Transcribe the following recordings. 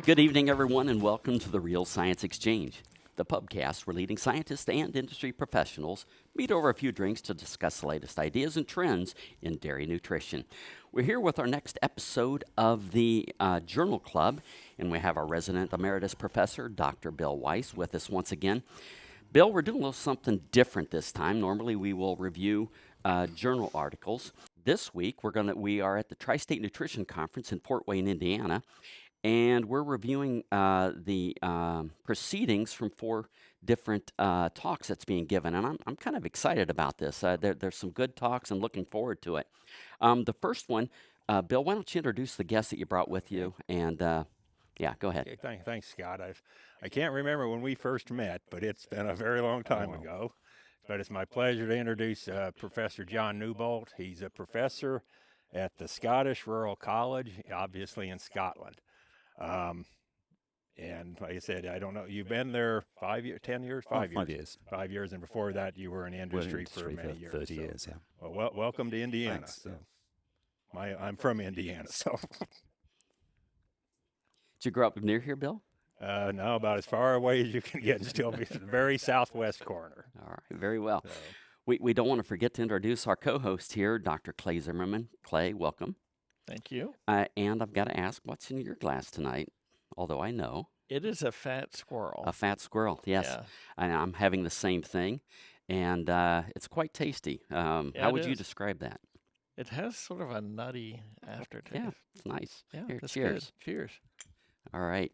Good evening, everyone, and welcome to the Real Science Exchange, the pubcast where leading scientists and industry professionals meet over a few drinks to discuss the latest ideas and trends in dairy nutrition. We're here with our next episode of the Journal Club, and we have our resident emeritus professor, Dr. Bill Weiss, with us once again. Bill, we're doing a little something different this time. Normally, we will review journal articles. This week, we are at the Tri-State Nutrition Conference in Fort Wayne, Indiana, and we're reviewing the proceedings from 4 different talks that's being given, and I'm kind of excited about this. There's some good talks and looking forward to it. The first one, Bill, why don't you introduce the guest that you brought with you, and yeah, go ahead. Okay, thanks, Scott. I can't remember when we first met, but it's been a very long time ago. But it's my pleasure to introduce Professor John Newbold. He's a professor at the Scottish Rural College, obviously in Scotland. And like I said, I don't know, you've been there 5 years, 10 years? 5 years. 5 years. 5 years, and before that you were in industry for many years. 30 years, yeah. Well, welcome to Indiana. Thanks, so. I'm from Indiana, so. Did you grow up near here, Bill? No, about as far away as you can get and still be the very southwest corner. All right, very well. So. We don't want to forget to introduce our co-host here, Dr. Clay Zimmerman. Clay, welcome. Thank you. And I've got to ask, what's in your glass tonight? Although I know. It is a fat squirrel. A fat squirrel, yes. Yeah. I'm having the same thing, and it's quite tasty. How would you describe that? It has sort of a nutty aftertaste. Yeah, it's nice. Yeah, Here, that's cheers. good. Cheers. All right.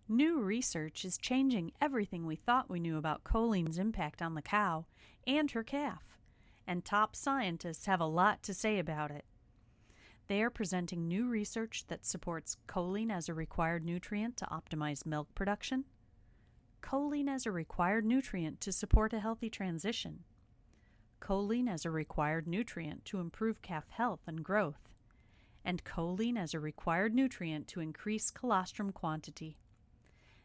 New research is changing everything we thought we knew about choline's impact on the cow and her calf, and top scientists have a lot to say about it. They are presenting new research that supports choline as a required nutrient to optimize milk production, choline as a required nutrient to support a healthy transition, choline as a required nutrient to improve calf health and growth, and choline as a required nutrient to increase colostrum quantity.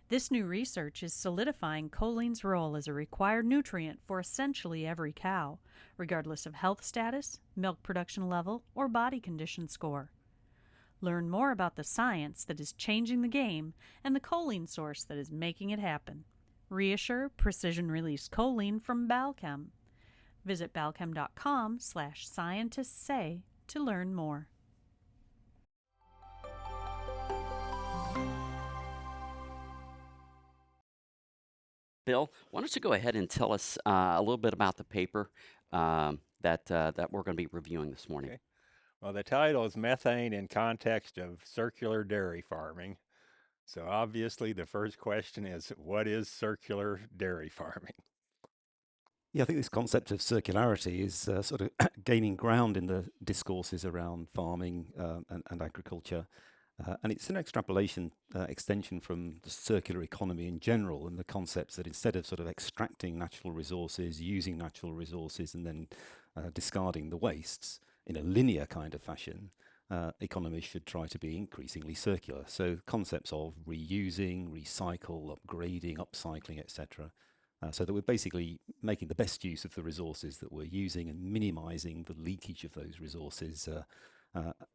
This new research is solidifying choline's role as a required nutrient for essentially every cow, regardless of health status, milk production level, or body condition score. Learn more about the science that is changing the game and the choline source that is making it happen. Reassure precision-release choline from Balchem. Visit balchem.com/scientistsay to learn more. Bill, why don't you go ahead and tell us a little bit about the paper that we're going to be reviewing this morning. Okay. Well, the title is Methane in Context of Circular Dairy Farming. So obviously the first question is, what is circular dairy farming? Yeah, I think this concept of circularity is sort of gaining ground in the discourses around farming and agriculture. And it's an extension from the circular economy in general, and the concepts that instead of sort of extracting natural resources, using natural resources, and then discarding the wastes in a linear kind of fashion, economies should try to be increasingly circular. So concepts of reusing, recycle, upgrading, upcycling, etc. So that we're basically making the best use of the resources that we're using and minimizing the leakage of those resources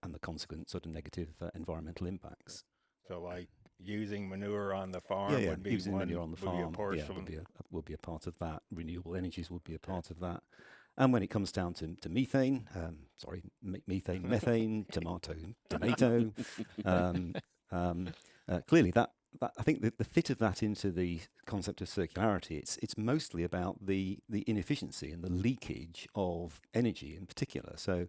and the consequent sort of negative environmental impacts. So like using manure on the farm would be using one, manure on the farm would be a part of that. Renewable energies would be a part of that. And when it comes down to methane, methane, tomato, clearly that I think the fit of that into the concept of circularity, it's mostly about the inefficiency and the leakage of energy in particular. So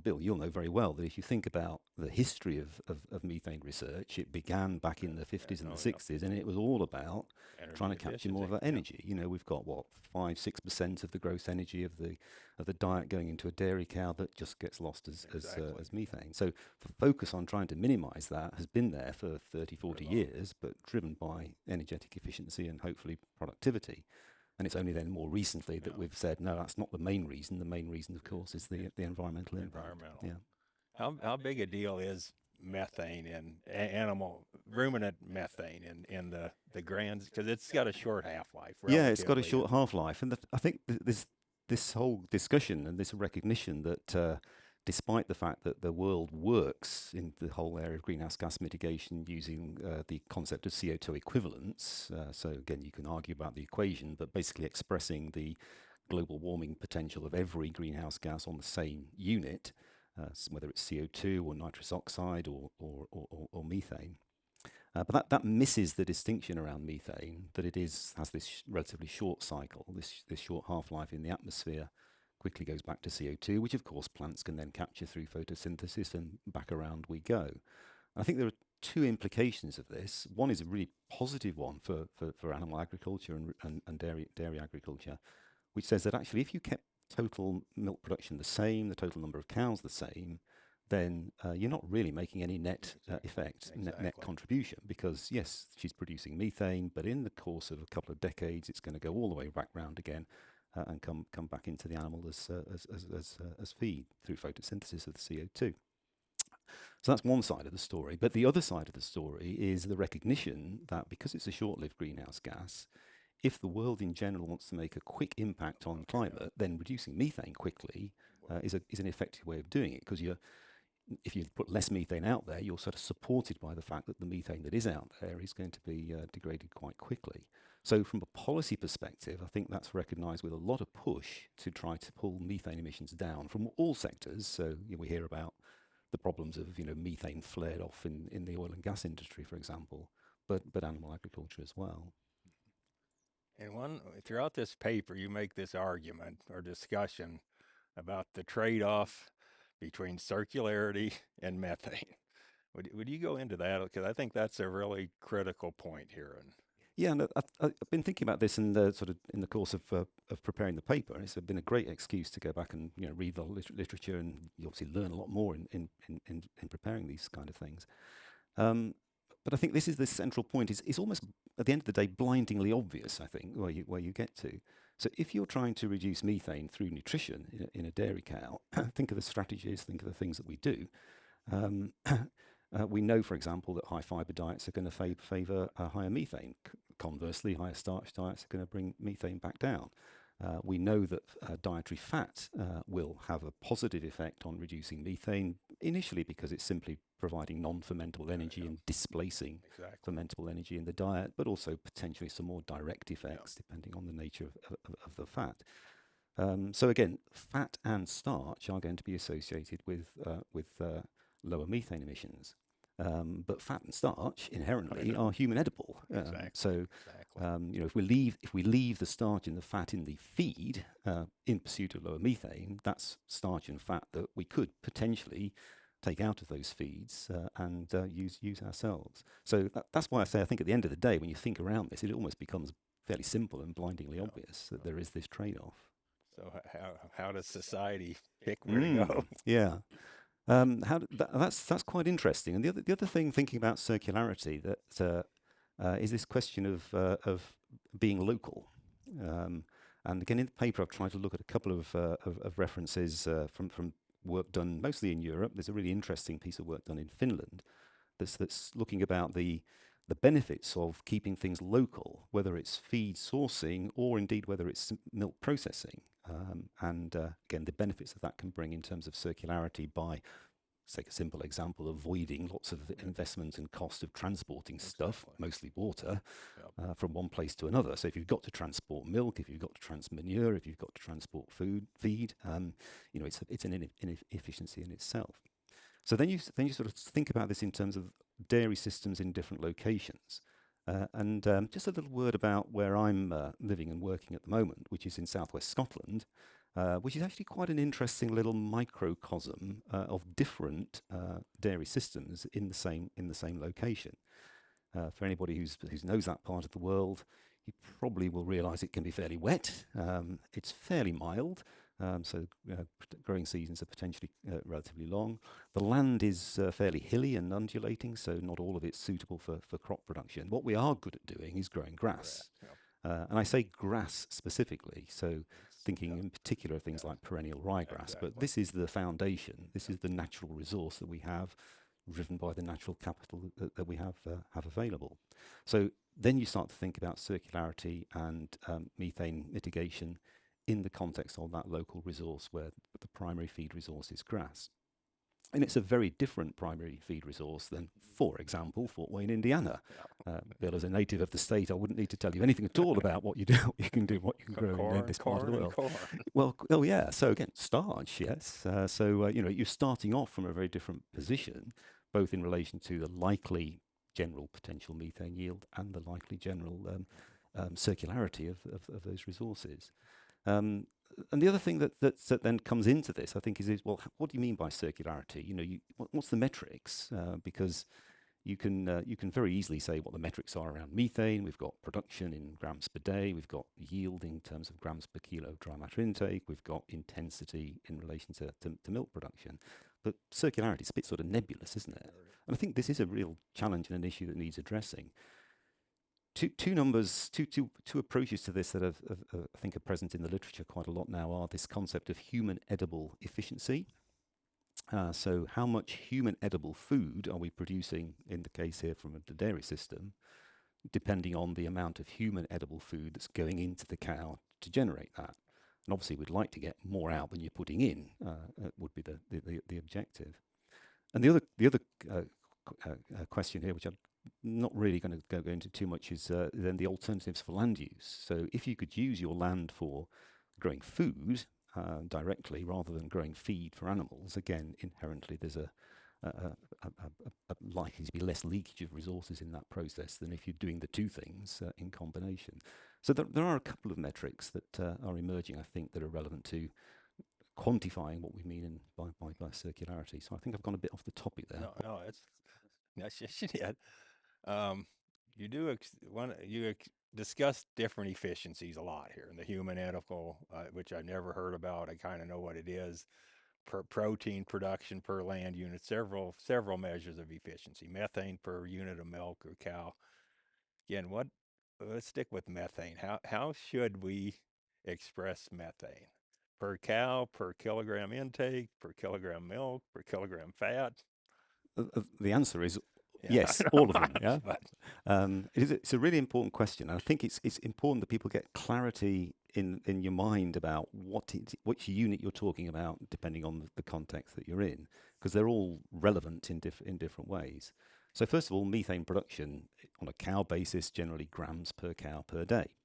Bill, you'll know very well that if you think about the history of methane research, it began back in the 50s and the 60s, and it was all about trying to capture more of that energy. You know, we've got 5-6% of the gross energy of the diet going into a dairy cow that just gets lost as methane. So the focus on trying to minimize that has been there for 30-40 years, but driven by energetic efficiency and hopefully productivity. And it's only then more recently that we've said, no, that's not the main reason. The main reason, of course, is the environmental impact. Yeah. How big a deal is methane and ruminant methane in the grands? Because it's got a short half-life. Yeah, it's got a short half-life. And I think there's this whole discussion and this recognition that despite the fact that the world works in the whole area of greenhouse gas mitigation using the concept of CO2 equivalence, so again, you can argue about the equation, but basically expressing the global warming potential of every greenhouse gas on the same unit, whether it's CO2 or nitrous oxide or methane. But that misses the distinction around methane, that it has this relatively short cycle, this short half-life in the atmosphere, quickly goes back to CO2, which of course plants can then capture through photosynthesis, and back around we go. I think there are two implications of this. One is a really positive one for animal agriculture and dairy agriculture, which says that actually if you kept total milk production the same, the total number of cows the same, then you're not really making any net effect, net contribution, because yes, she's producing methane, but in the course of a couple of decades, it's going to go all the way back round again and come back into the animal as feed through photosynthesis of the CO2. So that's one side of the story. But the other side of the story is the recognition that because it's a short-lived greenhouse gas, if the world in general wants to make a quick impact on climate, then reducing methane quickly is an effective way of doing it, because if you put less methane out there, you're sort of supported by the fact that the methane that is out there is going to be degraded quite quickly. So from a policy perspective, I think that's recognised with a lot of push to try to pull methane emissions down from all sectors. So we hear about the problems of methane flared off in the oil and gas industry, for example, but animal agriculture as well. And throughout this paper, you make this argument or discussion about the trade-off between circularity and methane. Would you go into that? Because I think that's a really critical point here. Yeah, and I've been thinking about this in the course of preparing the paper, and it's been a great excuse to go back and read the literature, and you obviously learn a lot more in preparing these kind of things. But I think this is the central point. It's almost at the end of the day blindingly obvious, I think, where you get to. So if you're trying to reduce methane through nutrition in a dairy cow, think of the strategies, think of the things that we do. We know, for example, that high fibre diets are going to favour higher methane. Conversely, higher starch diets are going to bring methane back down. We know that dietary fat will have a positive effect on reducing methane, initially because it's simply providing non-fermentable energy and displacing fermentable energy in the diet, but also potentially some more direct effects depending on the nature of the fat. So again, fat and starch are going to be associated with lower methane emissions. But fat and starch inherently are human edible. If we leave the starch and the fat in the feed in pursuit of lower methane, that's starch and fat that we could potentially take out of those feeds and use ourselves. So that's why I say I think at the end of the day, when you think around this, it almost becomes fairly simple and blindingly obvious that there is this trade-off. So how does society pick where to go? Yeah. That's quite interesting. And the other thing, thinking about circularity, that is this question of being local. And again, in the paper, I've tried to look at a couple of references from work done mostly in Europe. There's a really interesting piece of work done in Finland that's looking about the benefits of keeping things local, whether it's feed sourcing or indeed whether it's milk processing. Again, the benefits that that can bring in terms of circularity by, let's take a simple example, avoiding lots of investment and cost of transporting stuff, mostly water, from one place to another. So if you've got to transport milk, if you've got to transport manure, if you've got to transport feed, it's an inefficiency in itself. So then you sort of think about this in terms of dairy systems in different locations. Just a little word about where I'm living and working at the moment, which is in southwest Scotland, which is actually quite an interesting little microcosm of different dairy systems in the same location. For anybody who knows that part of the world, you probably will realise it can be fairly wet. It's fairly mild. So growing seasons are potentially relatively long. The land is fairly hilly and undulating, so not all of it's suitable for crop production. What we are good at doing is growing grass. And I say grass specifically, so thinking in particular of things like perennial ryegrass. But this is the foundation. This is the natural resource that we have, driven by the natural capital that we have available. So then you start to think about circularity and methane mitigation in the context of that local resource where the primary feed resource is grass. And it's a very different primary feed resource than, for example, Fort Wayne, Indiana. Bill, as a native of the state, I wouldn't need to tell you anything at all about what you do, what you can do, what you can grow in this part of the world. Corn. Well, oh yeah. So again, starch, yes. You're starting off from a very different position, both in relation to the likely general potential methane yield and the likely general circularity of those resources. And the other thing that then comes into this, I think, is well, what do you mean by circularity? What's the metrics? Because you can very easily say what the metrics are around methane. We've got production in grams per day. We've got yield in terms of grams per kilo of dry matter intake. We've got intensity in relation to milk production. But circularity is a bit sort of nebulous, isn't it? And I think this is a real challenge and an issue that needs addressing. Two approaches to this that I think are present in the literature quite a lot now are this concept of human edible efficiency. So how much human edible food are we producing, in the case here from the dairy system, depending on the amount of human edible food that's going into the cow to generate that. And obviously we'd like to get more out than you're putting in, would be the objective. And the other question here, which I'm not really going to go into too much, is then the alternatives for land use. So if you could use your land for growing food directly rather than growing feed for animals, again, inherently there's a likely to be less leakage of resources in that process than if you're doing the two things in combination. So there are a couple of metrics that are emerging, I think, that are relevant to quantifying what we mean by circularity. So I think I've gone a bit off the topic there. No, that's yes, you did. You discuss different efficiencies a lot here, and the human edible, which I've never heard about. I kind of know what it is. Protein production per land unit, several measures of efficiency. Methane per unit of milk or cow. Again, let's stick with methane. How should we express methane? Per cow, per kilogram intake, per kilogram milk, per kilogram fat? The answer is Yeah, yes, all of them. much, Yeah, but it's a really important question, and I think it's important that people get clarity in your mind about which unit you're talking about, depending on the context that you're in, because they're all relevant in different ways. So first of all, methane production on a cow basis, generally grams per cow per day,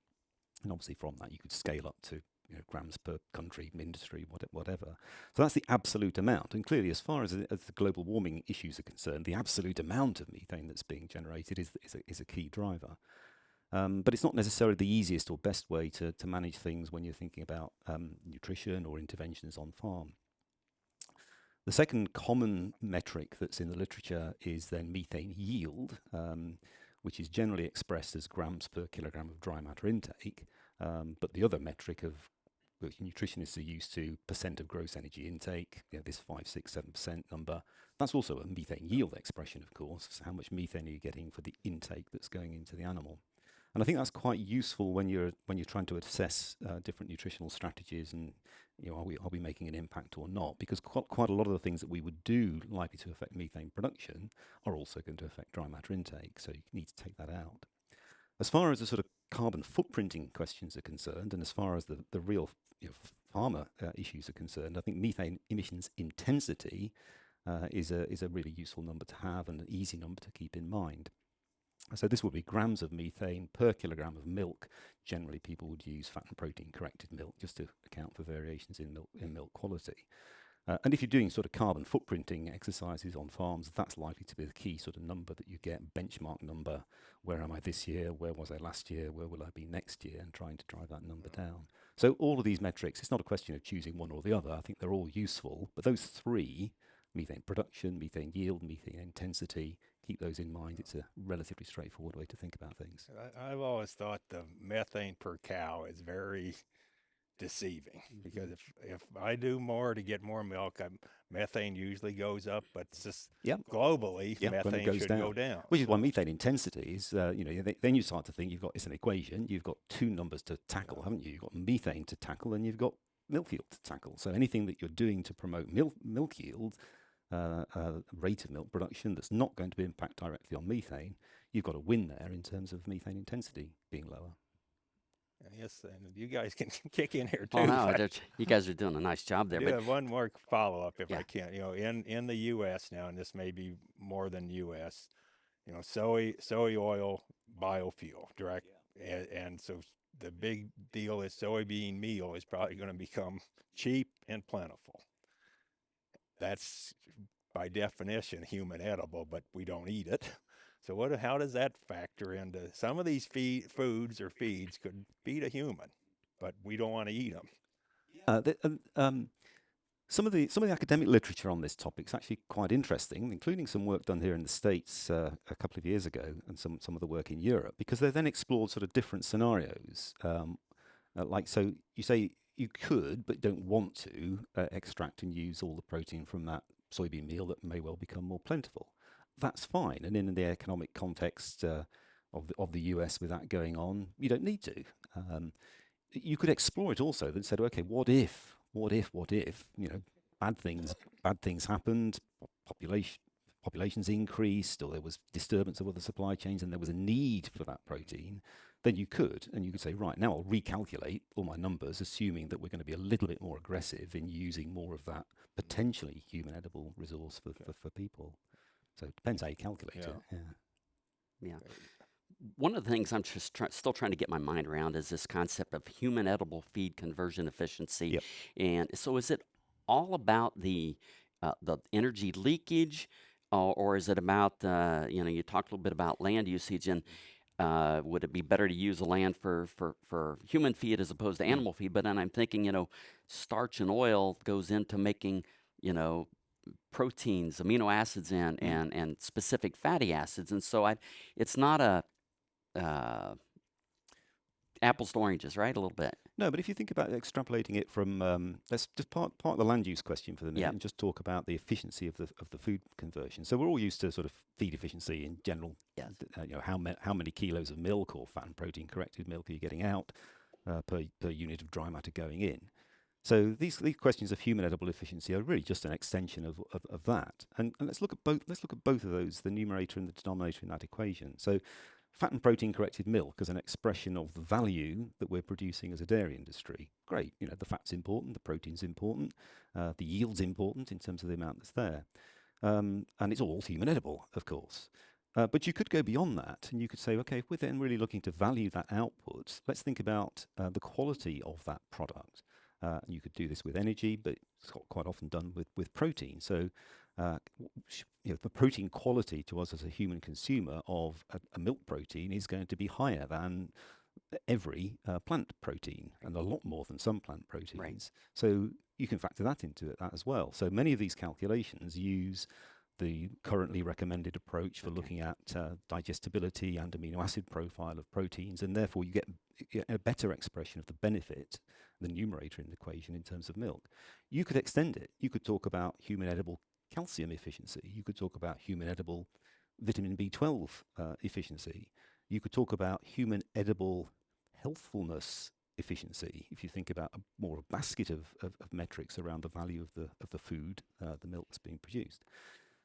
and obviously from that you could scale up to grams per country, industry, whatever. So that's the absolute amount. And clearly, as far as the global warming issues are concerned, the absolute amount of methane that's being generated is a key driver. But it's not necessarily the easiest or best way to manage things when you're thinking about nutrition or interventions on farm. The second common metric that's in the literature is then methane yield, which is generally expressed as grams per kilogram of dry matter intake. But the other metric which nutritionists are used to, percent of gross energy intake, this 5, 6, 7% number, that's also a methane yield expression, of course. So how much methane are you getting for the intake that's going into the animal? And I think that's quite useful when you're trying to assess different nutritional strategies and are we making an impact or not? Because quite a lot of the things that we would do likely to affect methane production are also going to affect dry matter intake. So you need to take that out. As far as the sort of carbon footprinting questions are concerned, and as far as the real farmer issues are concerned, I think methane emissions intensity is a really useful number to have and an easy number to keep in mind. So this would be grams of methane per kilogram of milk. Generally, people would use fat and protein corrected milk just to account for variations in milk quality. And if you're doing sort of carbon footprinting exercises on farms, that's likely to be the key sort of number that you get, benchmark number. Where am I this year? Where was I last year? Where will I be next year? And trying to drive that number down. So all of these metrics, it's not a question of choosing one or the other. I think they're all useful. But those three, methane production, methane yield, methane intensity, keep those in mind. It's a relatively straightforward way to think about things. I've always thought the methane per cow is very deceiving, because if I do more to get more milk, methane usually goes up, but it's just globally methane goes should down. go down. Which is why methane intensity is, then you start to think it's an equation. You've got two numbers to tackle, haven't you? You've got methane to tackle and you've got milk yield to tackle. So anything that you're doing to promote milk yield, rate of milk production that's not going to impact directly on methane, you've got a win there in terms of methane intensity being lower. Yes, and you guys can kick in here too. Oh no, if I- you guys are doing a nice job I there. do But have one more follow-up if yeah, I can. In the U.S. now, and this may be more than U.S. Soy oil biofuel direct, and so the big deal is soybean meal is probably going to become cheap and plentiful. That's by definition human edible, but we don't eat it. So how does that factor into some of these foods or feeds could feed a human, but we don't want to eat them. Some of the academic literature on this topic is actually quite interesting, including some work done here in the States a couple of years ago, and some of the work in Europe, because they then explored sort of different scenarios. So you say you could, but don't want to, extract and use all the protein from that soybean meal that may well become more plentiful. That's fine, and in the economic context of the US with that going on, you don't need to. You could explore it also. Then said, okay, what if? Bad things happened, populations increased, or there was disturbance of other supply chains, and there was a need for that protein. Then you could say, right, now I'll recalculate all my numbers, assuming that we're going to be a little bit more aggressive in using more of that potentially human edible resource for people. So it depends how you calculate it. Yeah. yeah. One of the things I'm just still trying to get my mind around is this concept of human edible feed conversion efficiency. Yep. And so, is it all about the energy leakage, or is it about you talked a little bit about land usage, and would it be better to use the land for human feed as opposed to animal feed? But then I'm thinking, starch and oil goes into making, proteins, amino acids, and specific fatty acids, and so it's not a apples to oranges, right? A little bit. No, but if you think about extrapolating it from, let's just park the land use question for the minute Yep. and just talk about the efficiency of the food conversion. So we're all used to sort of feed efficiency in general. Yes. How many kilos of milk or fat and protein corrected milk are you getting out per unit of dry matter going in? So these questions of human edible efficiency are really just an extension of that. And let's look at both of those, the numerator and the denominator in that equation. So fat and protein corrected milk as an expression of the value that we're producing as a dairy industry. Great, the fat's important, the protein's important, the yield's important in terms of the amount that's there. And it's all human edible, of course. But you could go beyond that, and you could say, okay, if we're then really looking to value that output, let's think about the quality of that product. And you could do this with energy, but it's quite often done with protein. So the protein quality to us as a human consumer of a milk protein is going to be higher than every plant protein, and a lot more than some plant proteins. Right. So you can factor that into that as well. So many of these calculations use the currently recommended approach for looking at digestibility and amino acid profile of proteins, and therefore you get a better expression of the benefit, the numerator in the equation in terms of milk. You could extend it. You could talk about human edible calcium efficiency. You could talk about human edible vitamin B12 efficiency. You could talk about human edible healthfulness efficiency, if you think about more a basket of metrics around the value of the food, the milk that's being produced.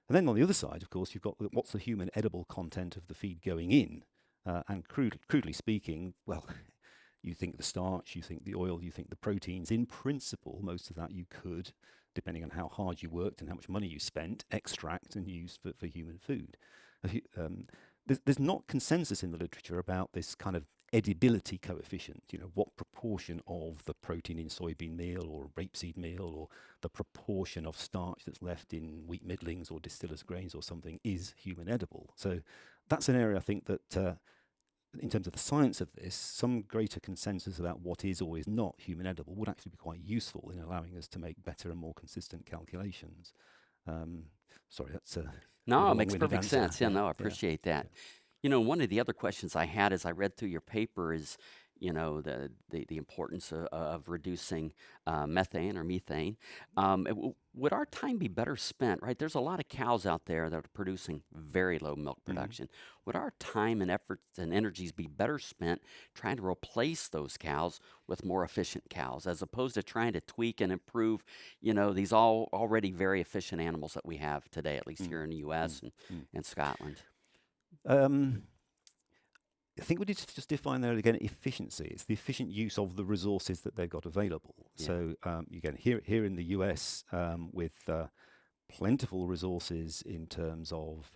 And then on the other side, of course, you've got what's the human edible content of the feed going in. And crudely speaking, well, you think the starch, you think the oil, you think the proteins. In principle, most of that you could, depending on how hard you worked and how much money you spent, extract and use for human food. There's not consensus in the literature about this kind of edibility coefficient, what proportion of the protein in soybean meal or rapeseed meal or the proportion of starch that's left in wheat middlings or distillers grains or something is human edible. So that's an area I think that in terms of the science of this, some greater consensus about what is or is not human edible would actually be quite useful in allowing us to make better and more consistent calculations. Sorry, that's a No, it long-winded makes perfect answer. sense. Yeah, no, I Yeah. appreciate that. One of the other questions I had as I read through your paper is, the importance of reducing methane or methane. Would our time be better spent, right? There's a lot of cows out there that are producing very low milk production. Would our time and efforts and energies be better spent trying to replace those cows with more efficient cows, as opposed to trying to tweak and improve, these already very efficient animals that we have today, at least here in the U.S. and Scotland? I think we need to just define there again efficiency. It's the efficient use of the resources that they've got available. Yeah. So again, here in the US, with plentiful resources in terms of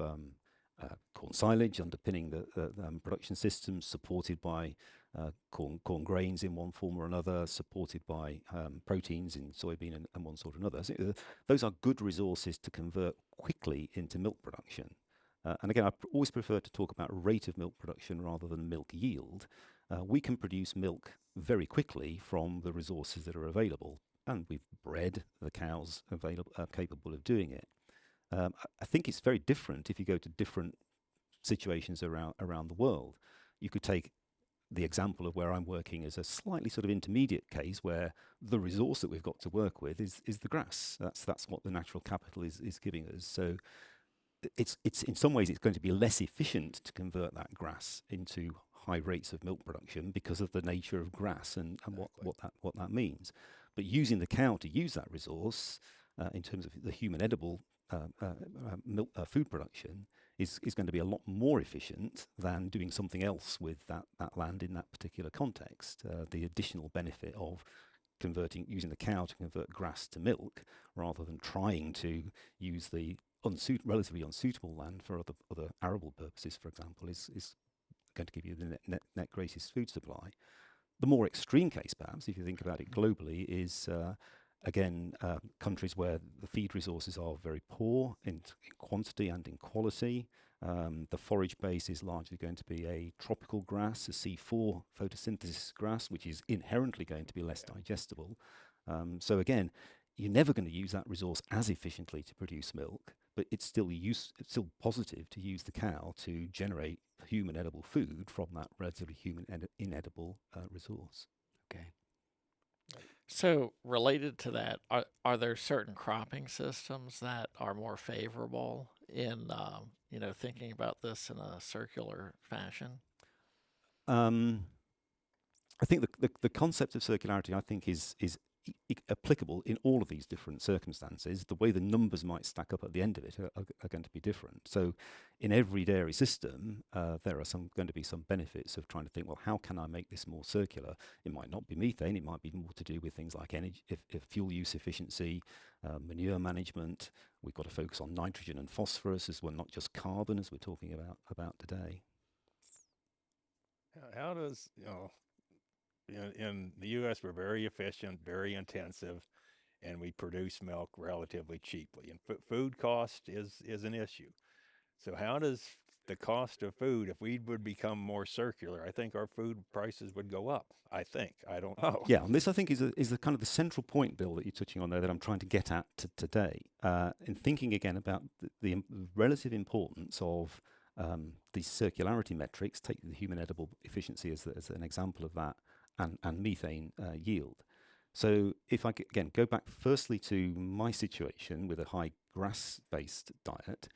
corn silage underpinning the production systems, supported by corn grains in one form or another, supported by proteins in soybean and one sort or another. So, those are good resources to convert quickly into milk production. And again, always prefer to talk about rate of milk production rather than milk yield. We can produce milk very quickly from the resources that are available, and we've bred the cows capable of doing it. I think it's very different if you go to different situations around the world. You could take the example of where I'm working as a slightly sort of intermediate case, where the resource that we've got to work with is the grass. That's what the natural capital is giving us. So it's in some ways it's going to be less efficient to convert that grass into high rates of milk production because of the nature of grass and what that means. But using the cow to use that resource in terms of the human edible milk food production is going to be a lot more efficient than doing something else with that land in that particular context. The additional benefit of using the cow to convert grass to milk rather than trying to use the relatively unsuitable land for other arable purposes, for example, is going to give you the net greatest food supply. The more extreme case, perhaps, if you think about it globally, is again countries where the feed resources are very poor in quantity and in quality. The forage base is largely going to be a tropical grass, a C4 photosynthesis grass, which is inherently going to be less digestible. So again, you're never going to use that resource as efficiently to produce milk, but it's still positive to use the cow to generate human edible food from that relatively inedible resource. Okay. So related to that, are there certain cropping systems that are more favorable in thinking about this in a circular fashion? I think the concept of circularity, I think, is applicable in all of these different circumstances. The way the numbers might stack up at the end of it are going to be different. So in every dairy system, there are going to be some benefits of trying to think, well, how can I make this more circular? It might not be methane. It might be more to do with things like energy, if fuel use efficiency, manure management. We've got to focus on nitrogen and phosphorus as well, not just carbon, as we're talking about today. How does, in the U.S., we're very efficient, very intensive, and we produce milk relatively cheaply. And food cost is an issue. So how does the cost of food, if we would become more circular, I think our food prices would go up. I don't know. Yeah, and this I think is the kind of the central point, Bill, that you're touching on there that I'm trying to get at today. In thinking again about the relative importance of these circularity metrics, take the human edible efficiency as an example of that, and methane yield. So if I again go back firstly to my situation with a high grass-based diet,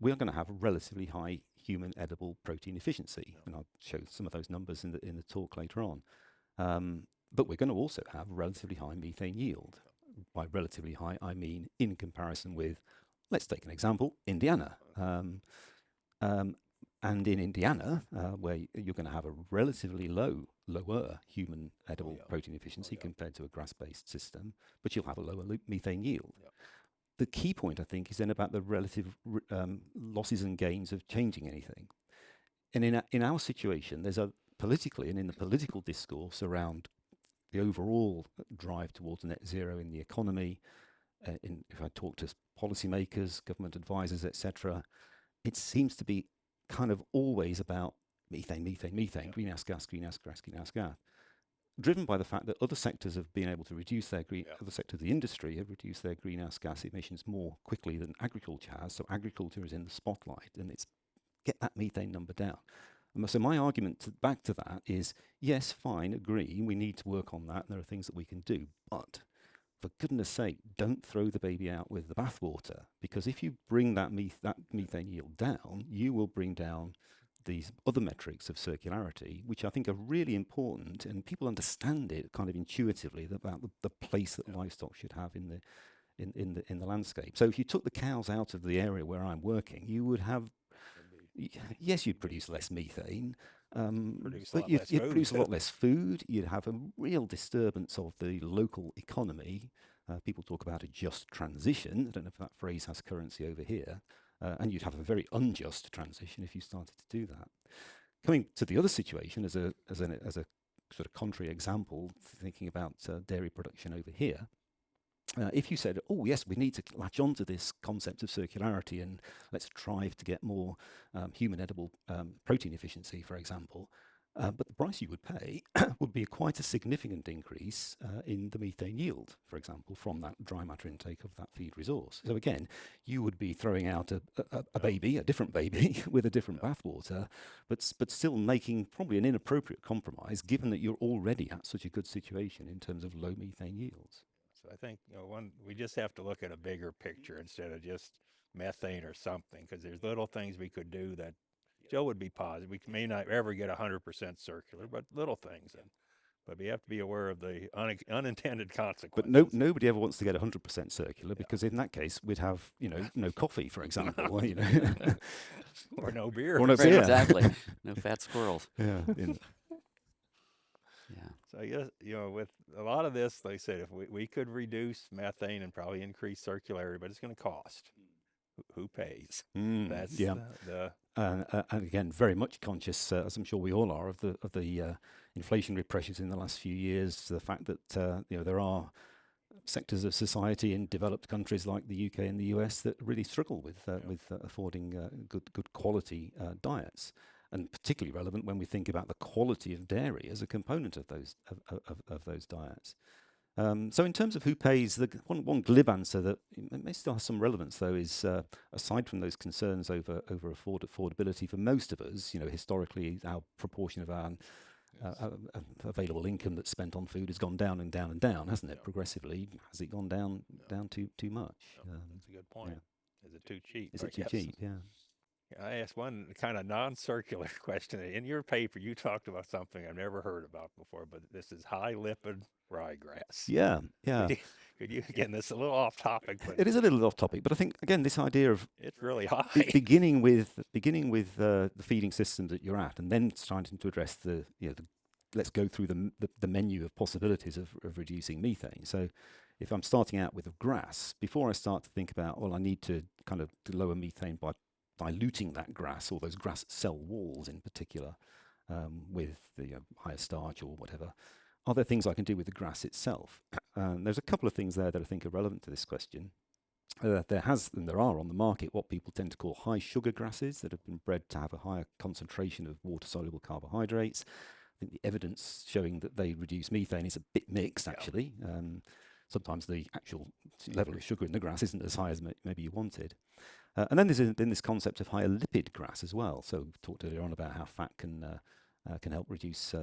we are going to have a relatively high human edible protein efficiency, and I'll show some of those numbers in the talk later on. But we're going to also have relatively high methane yield. By relatively high, I mean in comparison with, let's take an example, Indiana. And in Indiana, where you're going to have a relatively lower human edible protein efficiency compared to a grass-based system, but you'll have a lower methane yield. The key point, I think, is then about the relative losses and gains of changing anything. And in our situation, there's politically and in the political discourse around the overall drive towards net zero in the economy, if I talk to policymakers, government advisors, etc., it seems to be kind of always about methane, greenhouse gas, driven by the fact that other sectors have been able to reduce their other sectors of the industry have reduced their greenhouse gas emissions more quickly than agriculture has. So agriculture is in the spotlight, and it's get that methane number down. And so my argument back to that is, yes, fine, agree, we need to work on that, and there are things that we can do, but for goodness sake, don't throw the baby out with the bathwater, because if you bring that methane yield down, you will bring down these other metrics of circularity, which I think are really important, and people understand it kind of intuitively about the place that livestock should have in the landscape. So if you took the cows out of the area where I'm working, you would have, yes, you'd produce less methane, Produce a but lot you'd, less you'd food. produce a lot less food. You'd have a real disturbance of the local economy. People talk about a just transition. I don't know if that phrase has currency over here. And you'd have a very unjust transition if you started to do that. Coming to the other situation as a sort of contrary example, thinking about dairy production over here, if you said, oh yes, we need to latch on to this concept of circularity and let's strive to get more human edible protein efficiency, for example, but the price you would pay would be quite a significant increase in the methane yield, for example, from that dry matter intake of that feed resource. So again, you would be throwing out a baby, a different baby with a different bathwater, but still making probably an inappropriate compromise, given that you're already at such a good situation in terms of low methane yields. So I think we just have to look at a bigger picture instead of just methane or something, because there's little things we could do that still would be positive. We may not ever get 100% circular, but little things. But we have to be aware of the unintended consequences. But nobody ever wants to get 100% circular, because in that case we'd have no coffee, for example, or no beer. Or no Right, beer. exactly. No fat squirrels. Yeah. Yeah. So yes, with a lot of this, like I said, if we could reduce methane and probably increase circularity, but it's going to cost. Who pays? That's the and again, very much conscious, as I'm sure we all are, of the inflationary pressures in the last few years. The fact that there are sectors of society in developed countries like the UK and the US that really struggle with affording good quality diets. And particularly relevant when we think about the quality of dairy as a component of those diets. So in terms of who pays, the one glib answer that may still have some relevance, though, is aside from those concerns over affordability for most of us, historically our proportion of our available income that's spent on food has gone down and down and down, hasn't it? Progressively, has it gone down too much? That's a good point. Is it too cheap? Is it too cheap? Yeah. I asked one kind of non-circular question. In your paper, you talked about something I've never heard about before, but this is high lipid ryegrass. Yeah. Could you again? This is a little off topic, but It is a little off topic, but I think again this idea of it's really high. beginning with the feeding system that you're at, and then starting to address let's go through the menu of possibilities of reducing methane. So, if I'm starting out with a grass, before I start to think about, I need to kind of lower methane by diluting that grass or those grass cell walls in particular with the higher starch or whatever. Are there things I can do with the grass itself? There's a couple of things there that I think are relevant to this question. There are on the market what people tend to call high sugar grasses that have been bred to have a higher concentration of water-soluble carbohydrates. I think the evidence showing that they reduce methane is a bit mixed, actually. Sometimes the actual level of sugar in the grass isn't as high as maybe you wanted. And then there's this concept of higher lipid grass as well. So we talked earlier on about how fat can help reduce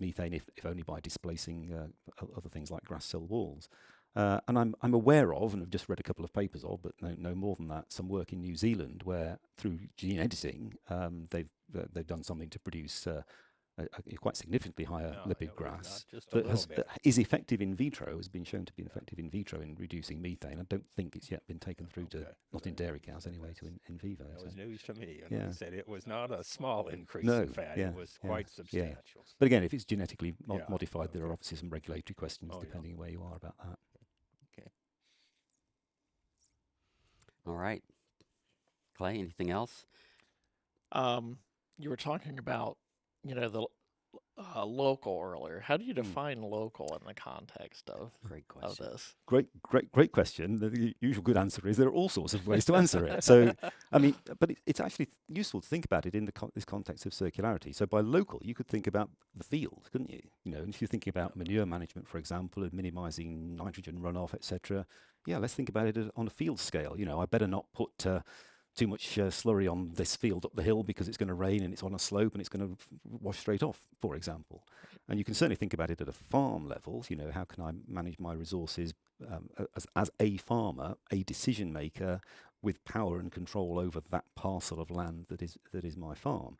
methane, if only by displacing other things like grass cell walls. And I'm aware of, and I've just read a couple of papers of, but no more than that, some work in New Zealand where through gene editing they've done something to produce a quite significantly higher lipid grass that is effective in vitro, has been shown to be effective in vitro in reducing methane. I don't think it's yet been taken through to, not in dairy cows anyway, to in vivo. That was news to me. And Yeah. I said it was not a small increase No, in fat. yeah, It was yeah, quite yeah. substantial. But again, if it's genetically Yeah, modified, there are okay. obviously some regulatory questions Oh, yeah. depending where you are about that. Okay. All right. Clay, anything else? You were talking about, the local earlier. How do you define local in the context of Great question. this? Great question. The usual good answer is there are all sorts of ways to answer it. So, I mean, but it's actually useful to think about it in this context of circularity. So by local, you could think about the field, couldn't you? And if you're thinking about manure management, for example, and minimizing nitrogen runoff, etc. Yeah, let's think about it on a field scale. I better not put too much slurry on this field up the hill because it's going to rain and it's on a slope and it's going to wash straight off, for example. And you can certainly think about it at a farm level. How can I manage my resources as a farmer, a decision maker with power and control over that parcel of land that is my farm.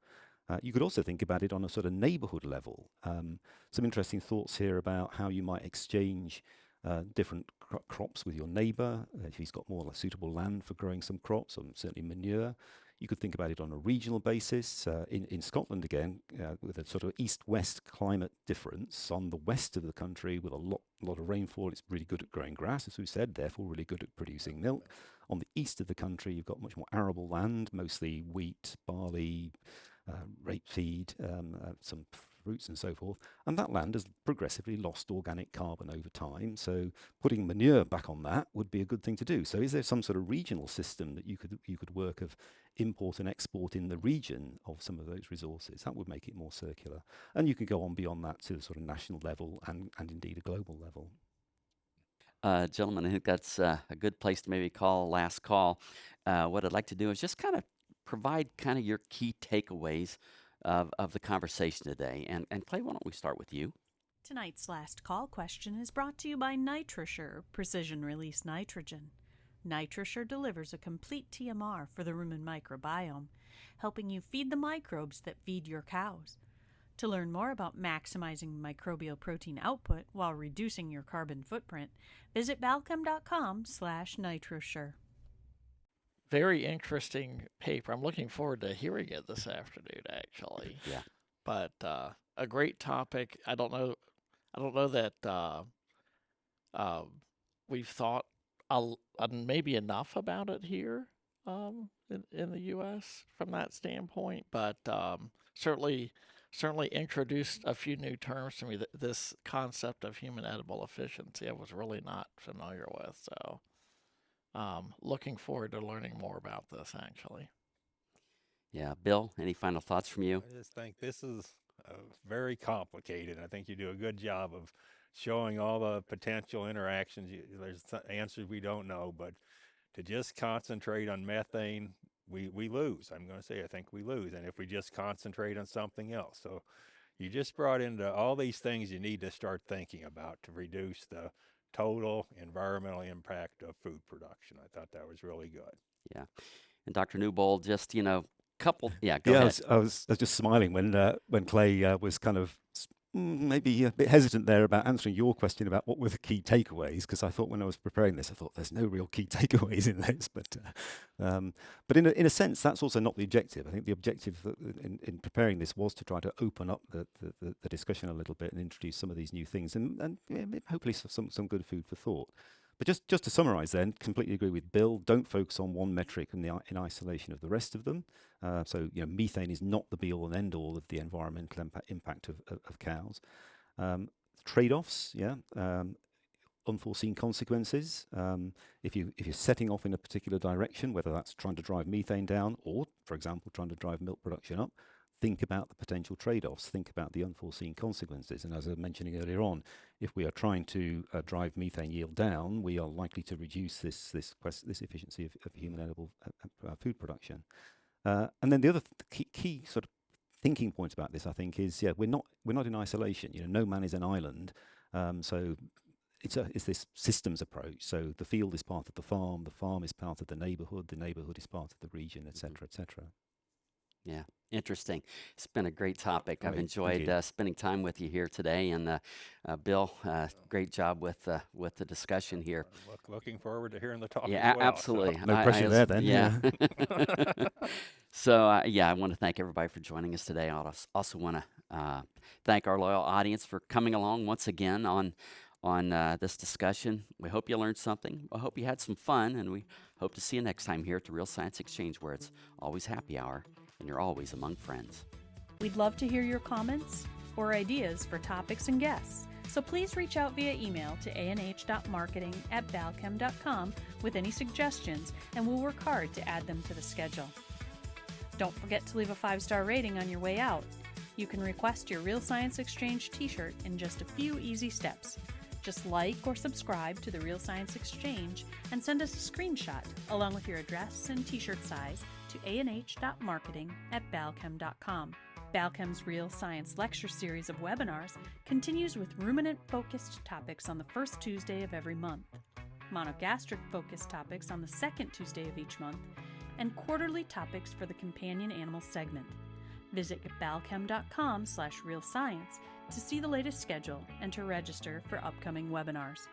You could also think about it on a sort of neighborhood level. Some interesting thoughts here about how you might exchange different crops with your neighbor, if he's got more suitable land for growing some crops, or certainly manure. You could think about it on a regional basis. In Scotland, again, with a sort of east-west climate difference, on the west of the country with a lot of rainfall, it's really good at growing grass, as we said, therefore really good at producing milk. On the east of the country, you've got much more arable land, mostly wheat, barley, rapeseed, some fruits and so forth. And that land has progressively lost organic carbon over time. So putting manure back on that would be a good thing to do. So is there some sort of regional system that you could work of import and export in the region of some of those resources? That would make it more circular. And you could go on beyond that to the sort of national level and indeed a global level. Gentlemen, I think that's a good place to maybe call last call. What I'd like to do is just kind of provide kind of your key takeaways of the conversation today. And Clay, why don't we start with you? Tonight's last call question is brought to you by NitroSure, Precision Release Nitrogen. NitroSure delivers a complete TMR for the rumen microbiome, helping you feed the microbes that feed your cows. To learn more about maximizing microbial protein output while reducing your carbon footprint, visit balchem.com/NitroSure. Very interesting paper. I'm looking forward to hearing it this afternoon, actually. Yeah. But a great topic. I don't know that we've thought maybe enough about it here in the U.S. from that standpoint, but certainly introduced a few new terms to me. This concept of human edible efficiency I was really not familiar with. So looking forward to learning more about this, actually. Yeah. Bill, any final thoughts from you? I just think this is very complicated. I think you do a good job of showing all the potential interactions. There's answers we don't know, but to just concentrate on methane, we lose. I'm going to say I think we lose. And if we just concentrate on something else. So you just brought into all these things you need to start thinking about to reduce the total environmental impact of food production. I thought that was really good. Yeah. And Dr. Newbold, just, go Yeah, ahead. I was just smiling when Clay was kind of maybe a bit hesitant there about answering your question about what were the key takeaways, because I thought when I was preparing this, I thought there's no real key takeaways in this. But in a sense, that's also not the objective. I think the objective in preparing this was to try to open up the discussion a little bit and introduce some of these new things and hopefully some good food for thought. But just to summarize then, completely agree with Bill, don't focus on one metric in isolation of the rest of them. So methane is not the be-all and end-all of the environmental impact of cows. Trade-offs, unforeseen consequences. If you're setting off in a particular direction, whether that's trying to drive methane down or, for example, trying to drive milk production up, think about the potential trade-offs, think about the unforeseen consequences. And as I was mentioning earlier on, if we are trying to drive methane yield down, we are likely to reduce this efficiency of human edible food production. And then the other key sort of thinking point about this, I think, is we're not in isolation. No man is an island. So it's this systems approach. So the field is part of the farm is part of the neighborhood is part of the region, et cetera, et cetera. Yeah, interesting. It's been a great topic. I've Great, enjoyed spending time with you here today, and Bill, great job with the discussion here. Looking forward to hearing the talk. Yeah, as well, absolutely. So. No pressure there then. Yeah. So I want to thank everybody for joining us today. I also want to thank our loyal audience for coming along once again on this discussion. We hope you learned something. I hope you had some fun, and we hope to see you next time here at the Real Science Exchange, where it's always happy hour and you're always among friends. We'd love to hear your comments or ideas for topics and guests, so please reach out via email to anh.marketing@balchem.com with any suggestions, and we'll work hard to add them to the schedule. Don't forget to leave a 5-star rating on your way out. You can request your Real Science Exchange t-shirt in just a few easy steps. Just like or subscribe to the Real Science Exchange and send us a screenshot along with your address and t-shirt size to anh.marketing@balchem.com. Balchem's Real Science Lecture Series of webinars continues with ruminant-focused topics on the first Tuesday of every month, monogastric-focused topics on the second Tuesday of each month, and quarterly topics for the companion animal segment. Visit balchem.com/realscience to see the latest schedule and to register for upcoming webinars.